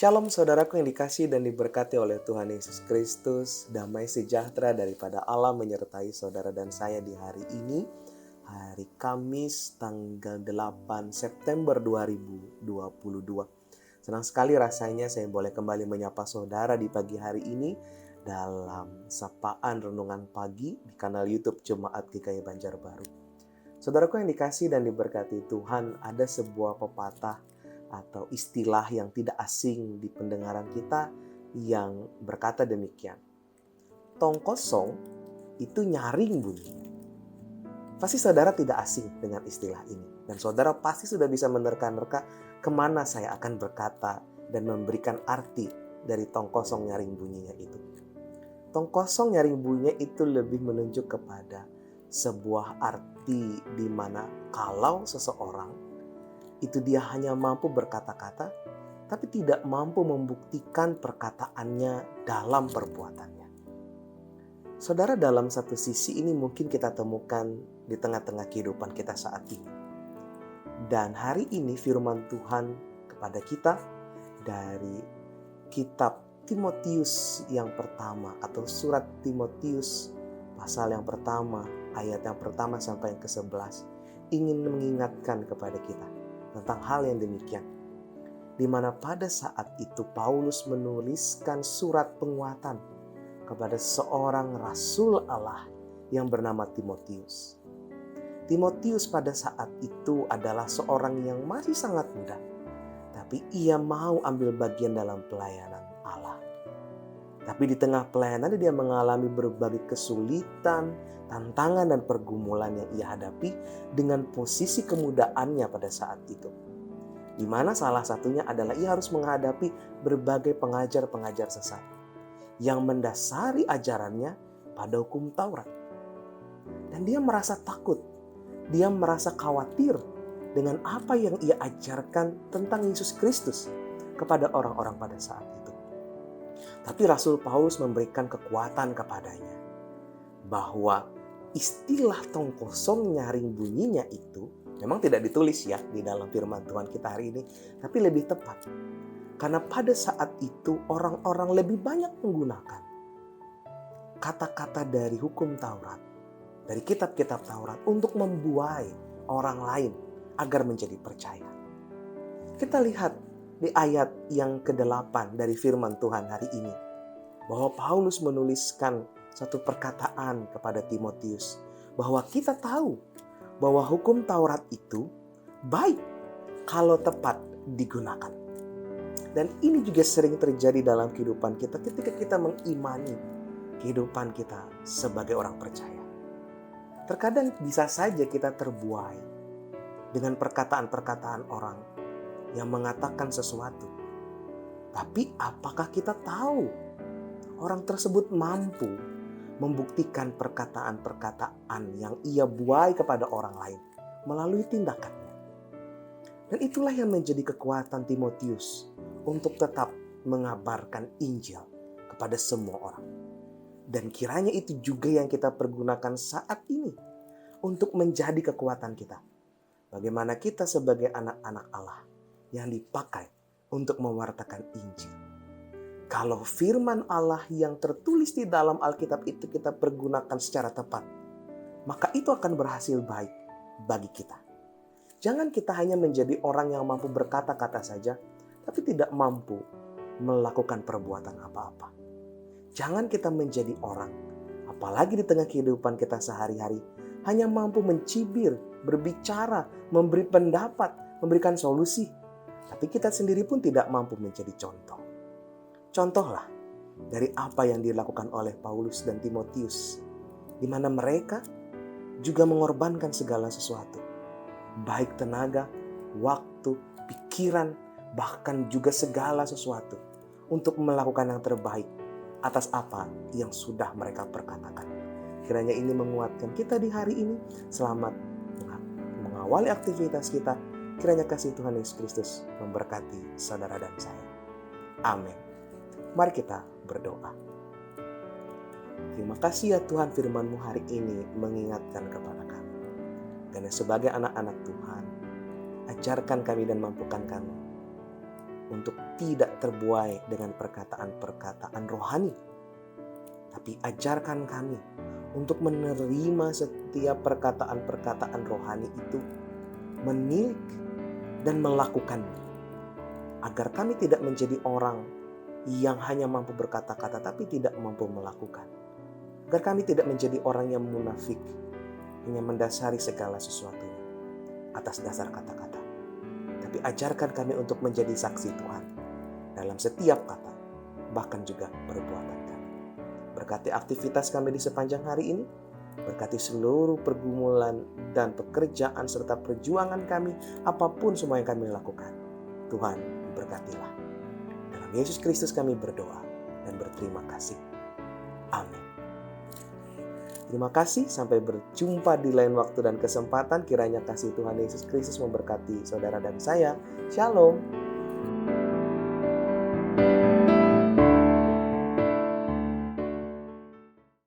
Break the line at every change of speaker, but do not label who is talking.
Shalom saudaraku yang dikasihi dan diberkati oleh Tuhan Yesus Kristus. Damai sejahtera daripada Allah menyertai saudara dan saya di hari ini. Hari Kamis tanggal 8 September 2022. Senang sekali rasanya saya boleh kembali menyapa saudara di pagi hari ini dalam sapaan renungan pagi di kanal YouTube Jemaat GKI Banjarbaru. Saudaraku yang dikasihi dan diberkati Tuhan, ada sebuah pepatah atau istilah yang tidak asing di pendengaran kita yang berkata demikian. Tong kosong itu nyaring bunyinya. Pasti saudara tidak asing dengan istilah ini. Dan saudara pasti sudah bisa menerka-nerka kemana saya akan berkata dan memberikan arti dari tong kosong nyaring bunyinya itu. Tong kosong nyaring bunyinya itu lebih menunjuk kepada sebuah arti di mana kalau seseorang itu dia hanya mampu berkata-kata, tapi tidak mampu membuktikan perkataannya dalam perbuatannya. Saudara, dalam satu sisi ini mungkin kita temukan di tengah-tengah kehidupan kita saat ini. Dan hari ini firman Tuhan kepada kita dari kitab Timotius yang pertama atau surat Timotius pasal yang pertama, ayat yang pertama sampai yang ke-11 ingin mengingatkan kepada kita tentang hal yang demikian, di mana pada saat itu Paulus menuliskan surat penguatan kepada seorang rasul Allah yang bernama Timotius. Timotius pada saat itu adalah seorang yang masih sangat muda, tapi ia mau ambil bagian dalam pelayanan Allah. Tapi di tengah pelayanan dia mengalami berbagai kesulitan, tantangan dan pergumulan yang ia hadapi dengan posisi kemudaannya pada saat itu. Di mana salah satunya adalah ia harus menghadapi berbagai pengajar-pengajar sesat yang mendasari ajarannya pada hukum Taurat. Dan dia merasa takut, dia merasa khawatir dengan apa yang ia ajarkan tentang Yesus Kristus kepada orang-orang pada saat itu. Tapi Rasul Paulus memberikan kekuatan kepadanya bahwa istilah tong kosong nyaring bunyinya itu memang tidak ditulis ya di dalam firman Tuhan kita hari ini, tapi lebih tepat. Karena pada saat itu orang-orang lebih banyak menggunakan kata-kata dari hukum Taurat, dari kitab-kitab Taurat untuk membuai orang lain agar menjadi percaya. Kita lihat di ayat yang ke-8 dari firman Tuhan hari ini, bahwa Paulus menuliskan satu perkataan kepada Timotius, bahwa kita tahu bahwa hukum Taurat itu baik kalau tepat digunakan. Dan ini juga sering terjadi dalam kehidupan kita ketika kita mengimani kehidupan kita sebagai orang percaya. Terkadang bisa saja kita terbuai dengan perkataan-perkataan orang yang mengatakan sesuatu. Tapi apakah kita tahu orang tersebut mampu membuktikan perkataan-perkataan yang ia buai kepada orang lain melalui tindakannya? Dan itulah yang menjadi kekuatan Timotius untuk tetap mengabarkan Injil kepada semua orang. Dan kiranya itu juga yang kita pergunakan saat ini untuk menjadi kekuatan kita. Bagaimana kita sebagai anak-anak Allah yang dipakai untuk mewartakan Injil. Kalau firman Allah yang tertulis di dalam Alkitab itu kita pergunakan secara tepat, maka itu akan berhasil baik bagi kita. Jangan kita hanya menjadi orang yang mampu berkata-kata saja, tapi tidak mampu melakukan perbuatan apa-apa. Jangan kita menjadi orang, apalagi di tengah kehidupan kita sehari-hari, hanya mampu mencibir, berbicara, memberi pendapat, memberikan solusi, tapi kita sendiri pun tidak mampu menjadi contoh. Contohlah dari apa yang dilakukan oleh Paulus dan Timotius, di mana mereka juga mengorbankan segala sesuatu, baik tenaga, waktu, pikiran, bahkan juga segala sesuatu untuk melakukan yang terbaik atas apa yang sudah mereka perkatakan. Kiranya ini menguatkan kita di hari ini. Selamat mengawali aktivitas kita. Kiranya kasih Tuhan Yesus Kristus memberkati saudara dan saya. Amin. Mari kita berdoa. Terima kasih ya Tuhan, firman-Mu hari ini mengingatkan kepada kami. Karena sebagai anak-anak Tuhan, ajarkan kami dan mampukan kami untuk tidak terbuai dengan perkataan-perkataan rohani. Tapi ajarkan kami untuk menerima setiap perkataan-perkataan rohani itu, menilik dan melakukannya. Agar kami tidak menjadi orang yang hanya mampu berkata-kata tapi tidak mampu melakukan. Agar kami tidak menjadi orang yang munafik, hanya mendasari segala sesuatunya atas dasar kata-kata. Tapi ajarkan kami untuk menjadi saksi Tuhan dalam setiap kata, bahkan juga perbuatan kami. Berkati aktivitas kami di sepanjang hari ini, berkati seluruh pergumulan dan pekerjaan serta perjuangan kami, apapun semua yang kami lakukan. Tuhan, berkatilah. Dalam Yesus Kristus kami berdoa dan berterima kasih. Amin. Terima kasih, sampai berjumpa di lain waktu dan kesempatan. Kiranya kasih Tuhan Yesus Kristus memberkati saudara dan saya. Shalom.